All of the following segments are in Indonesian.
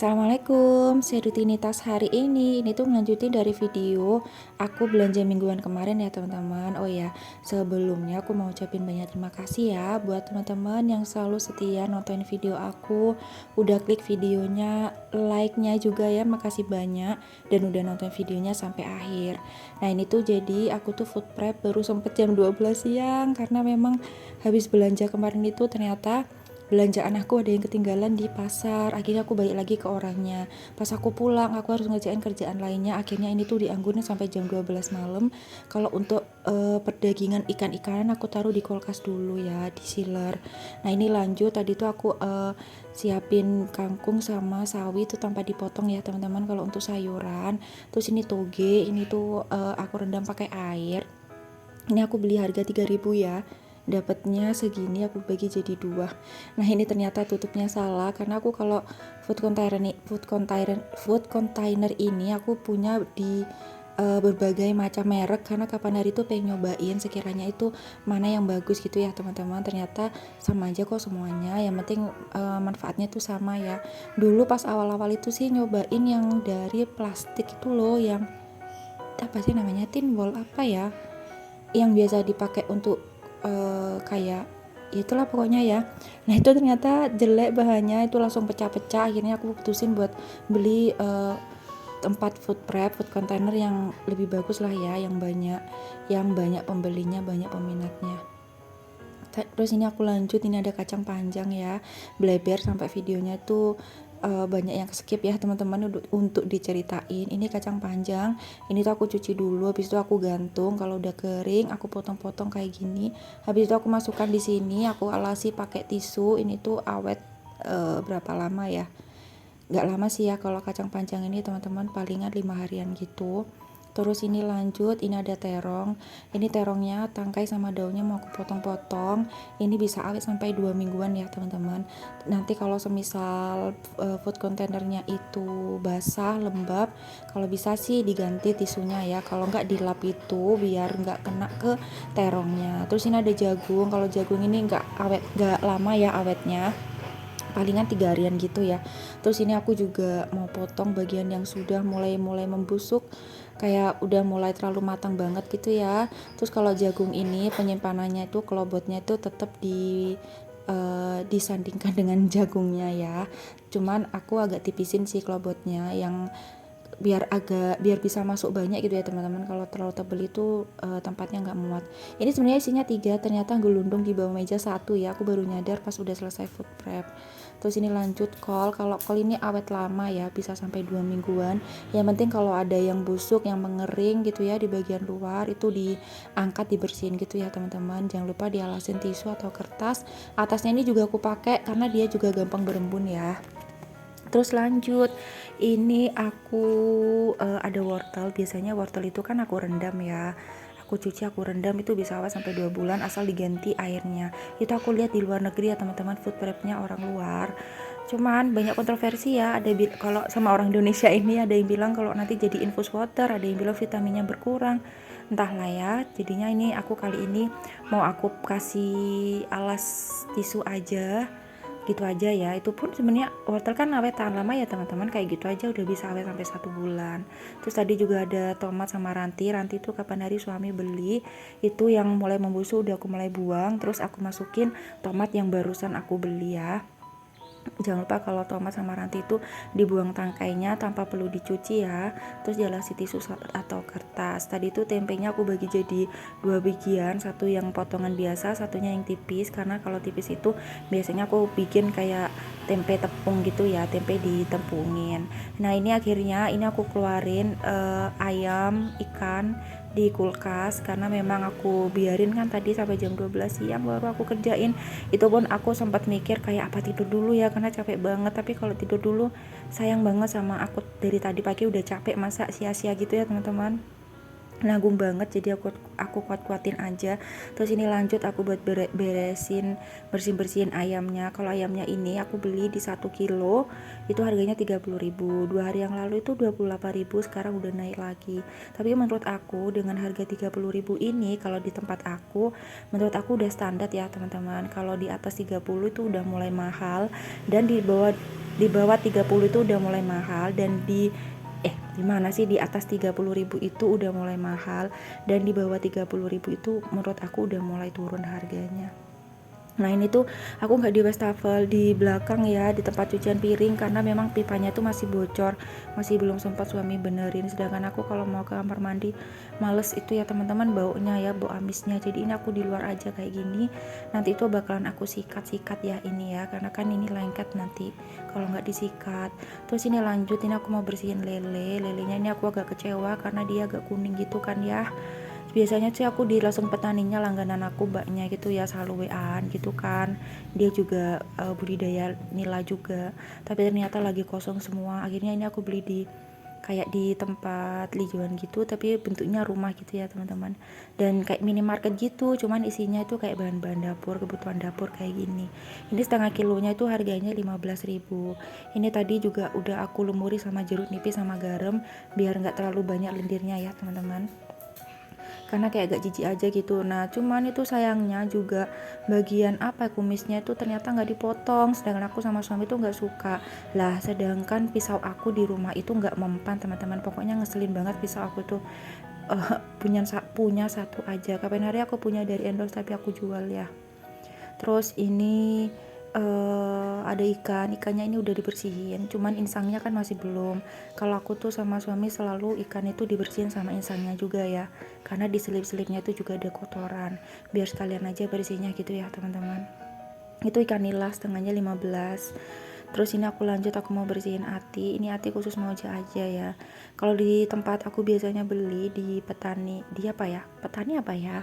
Assalamualaikum, rutinitas hari ini tuh ngelanjutin dari video aku belanja mingguan kemarin ya teman-teman. Oh ya, sebelumnya aku mau ucapin banyak terima kasih ya buat teman-teman yang selalu setia nonton video aku, udah klik videonya, like-nya juga ya, makasih banyak, dan udah nonton videonya sampai akhir. Nah ini tuh jadi aku tuh food prep baru sempet jam 12 siang karena memang habis belanja kemarin itu ternyata belanjaan aku ada yang ketinggalan di pasar. Akhirnya aku balik lagi ke orangnya. Pas aku pulang aku harus ngerjain kerjaan lainnya. Akhirnya ini tuh dianggurin sampai jam 12 malam. Kalau untuk perdagingan ikan-ikanan aku taruh di kulkas dulu ya, di chiller. Nah ini lanjut, tadi tuh aku siapin kangkung sama sawi itu tanpa dipotong ya teman-teman kalau untuk sayuran. Terus ini toge, ini tuh aku rendam pakai air. Ini aku beli harga 3.000 ya, dapatnya segini aku bagi jadi 2. Nah ini ternyata tutupnya salah, karena aku kalau food container ini aku punya di berbagai macam merek, karena kapan hari itu pengen nyobain sekiranya itu mana yang bagus gitu ya teman-teman. Ternyata sama aja kok semuanya, yang penting manfaatnya tuh sama ya. Dulu pas awal-awal itu sih nyobain yang dari plastik itu loh, yang apa sih namanya, tin wall apa ya, yang biasa dipakai untuk kayak itulah pokoknya ya. Nah itu ternyata jelek bahannya, itu langsung pecah-pecah. Akhirnya aku putusin buat beli tempat food prep, food container yang lebih bagus lah ya, yang banyak pembelinya, banyak peminatnya. Terus ini aku lanjut, ini ada kacang panjang ya, bleber sampai videonya tuh banyak yang skip ya teman-teman untuk diceritain. Ini kacang panjang, ini tuh aku cuci dulu, habis itu aku gantung. Kalau udah kering aku potong-potong kayak gini, habis itu aku masukkan di sini, aku alasi pakai tisu. Ini tuh awet berapa lama ya, nggak lama sih ya kalau kacang panjang ini teman-teman, palingan 5 harian gitu. Terus ini lanjut, ini ada terong. Ini terongnya tangkai sama daunnya mau aku potong-potong. Ini bisa awet sampai 2 mingguan ya teman-teman. Nanti kalau semisal food containernya itu basah, lembab, kalau bisa sih diganti tisunya ya. Kalau nggak dilap itu biar nggak kena ke terongnya. Terus ini ada jagung. Kalau jagung ini nggak lama ya awetnya, palingan 3 harian gitu ya. Terus ini aku juga mau potong bagian yang sudah mulai membusuk, kayak udah mulai terlalu matang banget gitu ya. Terus kalau jagung ini penyimpanannya itu kelobotnya itu tetap disandingkan dengan jagungnya ya. Cuman aku agak tipisin sih kelobotnya, yang biar bisa masuk banyak gitu ya teman-teman. Kalau terlalu tebel itu tempatnya nggak muat. Ini sebenarnya isinya 3, ternyata gelundung di bawah meja 1 ya, aku baru nyadar pas udah selesai food prep. Terus ini lanjut kol. Kalau kol ini awet lama ya, bisa sampai 2 mingguan. Yang penting kalau ada yang busuk, yang mengering gitu ya di bagian luar, itu diangkat, dibersihin gitu ya teman-teman. Jangan lupa dialasin tisu atau kertas. Atasnya ini juga aku pakai karena dia juga gampang berembun ya. Terus lanjut, ini aku ada wortel. Biasanya wortel itu kan aku rendam ya, aku cuci, aku rendam, itu bisa awet sampai 2 bulan asal diganti airnya. Itu aku lihat di luar negeri ya teman-teman, food prepnya orang luar. Cuman banyak kontroversi ya, kalau sama orang Indonesia ini ada yang bilang kalau nanti jadi infus water, ada yang bilang vitaminnya berkurang, entahlah ya. Jadinya ini aku kali ini mau aku kasih alas tisu aja gitu aja ya. Itu pun sebenarnya wortel kan awet tahan lama ya teman-teman, kayak gitu aja udah bisa awet sampai 1 bulan. Terus tadi juga ada tomat sama ranti itu kapan hari suami beli, itu yang mulai membusuk udah aku mulai buang. Terus aku masukin tomat yang barusan aku beli ya. Jangan lupa kalau tomat sama ranti itu dibuang tangkainya tanpa perlu dicuci ya. Terus dialasi tisu atau kertas. Tadi itu tempenya aku bagi jadi 2 bagian, satu yang potongan biasa, satunya yang tipis, karena kalau tipis itu biasanya aku bikin kayak tempe tepung gitu ya, tempe ditepungin. Nah ini akhirnya ini aku keluarin ayam, ikan di kulkas, karena memang aku biarin kan tadi sampai jam 12 siang baru aku kerjain. Itu pun aku sempat mikir kayak apa tidur dulu ya karena capek banget, tapi kalau tidur dulu sayang banget sama aku, dari tadi pagi udah capek, masa sia-sia gitu ya teman-teman. nanggung banget, jadi aku kuat-kuatin aja. Terus ini lanjut aku buat beresin, bersihin ayamnya. Kalau ayamnya ini aku beli di 1 kilo itu harganya 30.000. 2 hari yang lalu itu 28.000, sekarang udah naik lagi. Tapi menurut aku dengan harga 30.000 ini, kalau di tempat aku, menurut aku udah standar ya teman-teman. Kalau di atas 30 itu udah mulai mahal, dan di bawah 30 itu udah mulai mahal, dan gimana sih, di atas 30.000 itu udah mulai mahal, dan di bawah 30.000 itu menurut aku udah mulai turun harganya. Nah ini tuh aku nggak di wastafel di belakang ya, di tempat cucian piring, karena memang pipanya tuh masih bocor, masih belum sempat suami benerin. Sedangkan aku kalau mau ke kamar mandi males itu ya teman-teman, baunya ya, bau amisnya. Jadi ini aku di luar aja kayak gini. Nanti itu bakalan aku sikat-sikat ya ini ya, karena kan ini lengket nanti kalau nggak disikat. Terus ini lanjut, ini aku mau bersihin lelenya. Ini aku agak kecewa karena dia agak kuning gitu kan ya. Biasanya sih aku di Lasem Petaninya, langganan aku mbaknya gitu ya, selalu WA-an gitu kan. Dia juga budidaya nila juga, tapi ternyata lagi kosong semua. Akhirnya ini aku beli di kayak di tempat lijuan gitu, tapi bentuknya rumah gitu ya teman-teman, dan kayak minimarket gitu, cuman isinya itu kayak bahan-bahan dapur, kebutuhan dapur kayak gini. Ini setengah kilonya itu harganya 15.000. Ini tadi juga udah aku lumuri sama jeruk nipis sama garam biar nggak terlalu banyak lendirnya ya teman-teman, karena kayak agak jijik aja gitu. Nah cuman itu sayangnya juga bagian kumisnya itu ternyata nggak dipotong, sedangkan aku sama suami tuh nggak suka lah. Sedangkan pisau aku di rumah itu nggak mempan teman-teman, pokoknya ngeselin banget pisau aku tuh. Punya satu aja, kapan hari aku punya dari endorse tapi aku jual ya. Terus ini ada ikannya ini udah dibersihin, cuman insangnya kan masih belum. Kalau aku tuh sama suami selalu ikan itu dibersihin sama insangnya juga ya, karena di selip-selipnya itu juga ada kotoran, biar sekalian aja bersihnya gitu ya teman-teman. Itu ikan nila setengahnya 15. Terus ini aku lanjut, aku mau bersihin ati. Ini ati khusus mau aja ya. Kalau di tempat aku biasanya beli di petani, petani apa ya,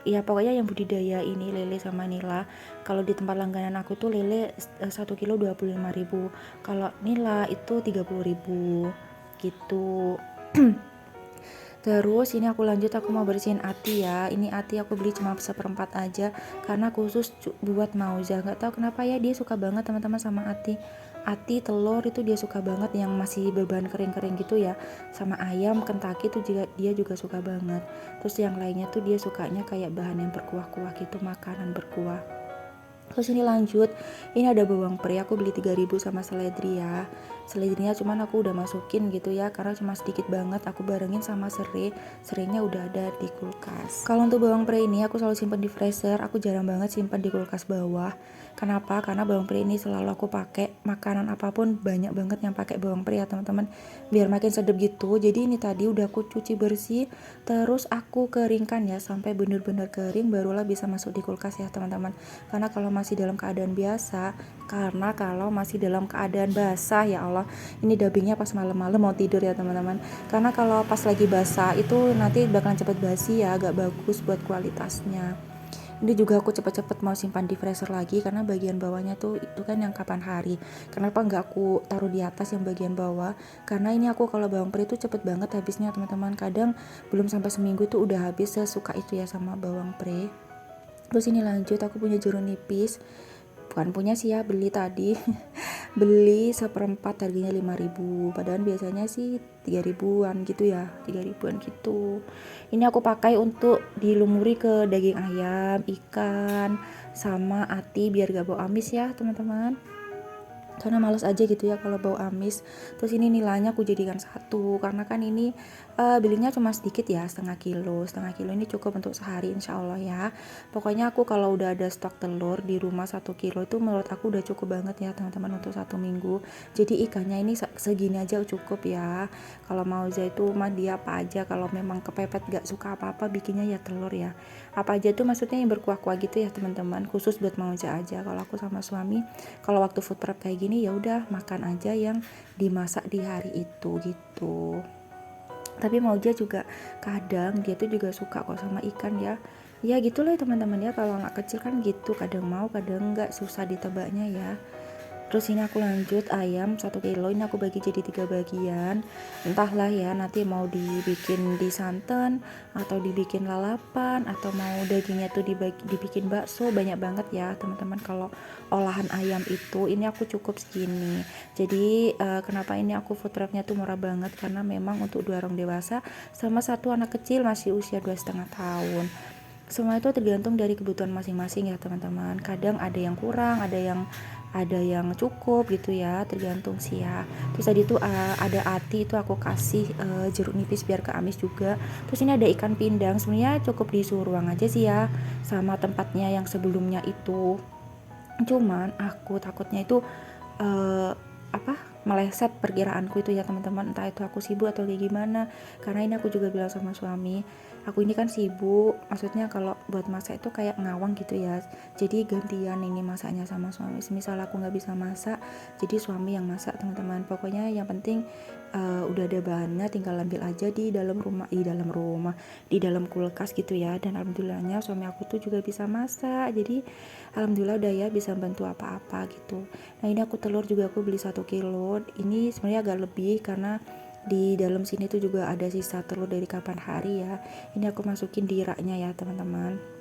ya pokoknya yang budidaya ini lele sama nila. Kalau di tempat langganan aku tuh lele 1 kilo 25.000, kalau nila itu 30.000 gitu. Terus ini aku lanjut, aku mau bersihin ati ya. Ini ati aku beli cuma seperempat aja, karena khusus buat Mauza. Nggak tahu kenapa ya, dia suka banget teman-teman sama ati telur itu dia suka banget, yang masih berbahan kering-kering gitu ya. Sama ayam Kentucky itu juga dia juga suka banget. Terus yang lainnya tuh dia sukanya kayak bahan yang berkuah-kuah gitu, makanan berkuah. Terus ini lanjut, ini ada bawang peri, aku beli 3.000 sama seledri ya. Seledrinya cuman aku udah masukin gitu ya, karena cuma sedikit banget, aku barengin sama serenya udah ada di kulkas. Kalau untuk bawang peri ini aku selalu simpan di freezer, aku jarang banget simpan di kulkas bawah. Kenapa? Karena bawang peri ini selalu aku pakai makanan apapun, banyak banget yang pakai bawang peri ya teman-teman, biar makin sedap gitu. Jadi ini tadi udah aku cuci bersih, terus aku keringkan ya sampai bener-bener kering, barulah bisa masuk di kulkas ya teman-teman. Karena kalau masih dalam keadaan basah, ya Allah, ini dubbingnya pas malam-malam mau tidur ya teman-teman. Karena kalau pas lagi basah itu nanti bakalan cepet basi ya, agak bagus buat kualitasnya. Ini juga aku cepet-cepet mau simpan di freezer lagi, karena bagian bawahnya tuh itu kan yang kapan hari. Kenapa nggak aku taruh di atas yang bagian bawah? Karena ini aku kalau bawang peri itu cepet banget habisnya teman-teman. Kadang belum sampai seminggu tuh udah habis, sesuka itu ya sama bawang peri. Terus ini lanjut, aku punya jeruk nipis, bukan punya sih ya, beli tadi. Beli seperempat harganya 5.000, padahal biasanya sih 3.000-an gitu ya, 3.000-an gitu. Ini aku pakai untuk dilumuri ke daging ayam, ikan, sama ati biar gak bau amis ya teman-teman, karena males aja gitu ya kalau bau amis. Terus ini nilainya aku jadikan satu, karena kan ini belinya cuma sedikit ya, setengah kilo ini cukup untuk sehari insya Allah ya. Pokoknya aku kalau udah ada stok telur di rumah 1 kilo itu menurut aku udah cukup banget ya teman-teman untuk 1 minggu. Jadi ikannya ini segini aja cukup ya. Kalau mau itu mah dia apa aja, kalau memang kepepet gak suka apa-apa bikinnya ya telur ya, apa aja tuh maksudnya yang berkuah-kuah gitu ya teman-teman, khusus buat mau aja. Kalau aku sama suami kalau waktu food prep kayak gini ya udah makan aja yang dimasak di hari itu gitu. Tapi Mauja juga kadang dia tuh juga suka kok sama ikan ya. Ya gitu lah teman-teman ya, kalau anak kecil kan gitu, kadang mau kadang enggak, susah ditebaknya ya. Terus ini aku lanjut ayam 1 kilo, ini aku bagi jadi 3 bagian. Entahlah ya nanti mau dibikin di santan atau dibikin lalapan atau mau dagingnya tuh dibikin bakso. Banyak banget ya teman-teman kalau olahan ayam itu. Ini aku cukup segini. Jadi kenapa ini aku food prepnya tuh murah banget, karena memang untuk 2 orang dewasa sama 1 anak kecil masih usia 2,5 tahun. Semua itu tergantung dari kebutuhan masing-masing ya teman-teman. Kadang ada yang kurang, ada yang cukup gitu ya, tergantung sih ya. Terus tadi tuh ada ati itu aku kasih jeruk nipis biar ke amis juga. Terus ini ada ikan pindang, sebenarnya cukup di suhu ruang aja sih ya, sama tempatnya yang sebelumnya itu. Cuman aku takutnya itu uh, apa meleset perkiraanku itu ya teman-teman, entah itu aku sibuk atau kayak gimana. Karena ini aku juga bilang sama suami, aku ini kan sibuk, maksudnya kalau buat masak itu kayak ngawang gitu ya, jadi gantian ini masaknya sama suami. Semisal aku nggak bisa masak, jadi suami yang masak teman-teman. Pokoknya yang penting udah ada bahannya, tinggal ambil aja di dalam kulkas gitu ya. Dan alhamdulillahnya suami aku tuh juga bisa masak, jadi alhamdulillah udah ya bisa bantu apa-apa gitu. Nah ini aku telur juga aku beli 1 kilo, ini sebenarnya agak lebih karena di dalam sini tuh juga ada sisa telur dari kapan hari ya. Ini aku masukin di raknya ya teman-teman.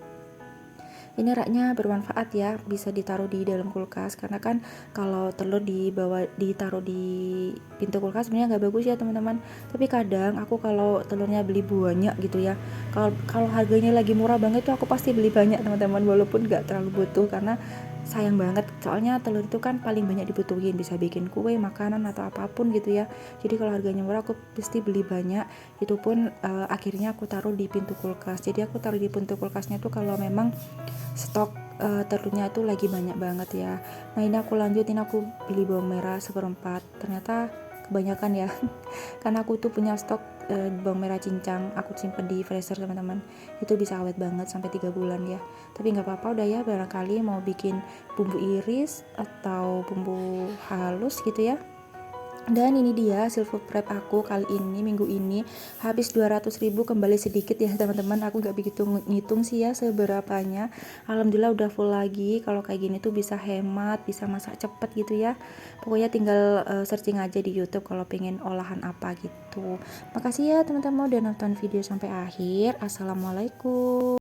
Ini raknya bermanfaat ya, bisa ditaruh di dalam kulkas, karena kan kalau telur ditaruh di pintu kulkas sebenarnya nggak bagus ya teman-teman. Tapi kadang aku kalau telurnya beli banyak gitu ya, kalau harganya lagi murah banget tuh aku pasti beli banyak teman-teman, walaupun nggak terlalu butuh, karena sayang banget, soalnya telur itu kan paling banyak dibutuhin, bisa bikin kue, makanan atau apapun gitu ya. Jadi kalau harganya murah aku pasti beli banyak. Itu pun akhirnya aku taruh di pintu kulkas. Jadi aku taruh di pintu kulkasnya tuh kalau memang stok telurnya tuh lagi banyak banget ya. Nah ini aku lanjutin, aku beli bawang merah 1/4, ternyata kebanyakan ya karena aku tuh punya stok bawang merah cincang, aku simpen di freezer teman-teman, itu bisa awet banget sampai 3 bulan ya. Tapi nggak apa-apa udah ya, barangkali mau bikin bumbu iris atau bumbu halus gitu ya. Dan ini dia hasil food prep aku kali ini, minggu ini habis 200.000, kembali sedikit ya teman-teman. Aku gak begitu ngitung sih ya seberapanya. Alhamdulillah udah full lagi. Kalau kayak gini tuh bisa hemat, bisa masak cepet gitu ya. Pokoknya tinggal searching aja di YouTube kalau pengen olahan apa gitu. Makasih ya teman-teman udah nonton video sampai akhir. Assalamualaikum.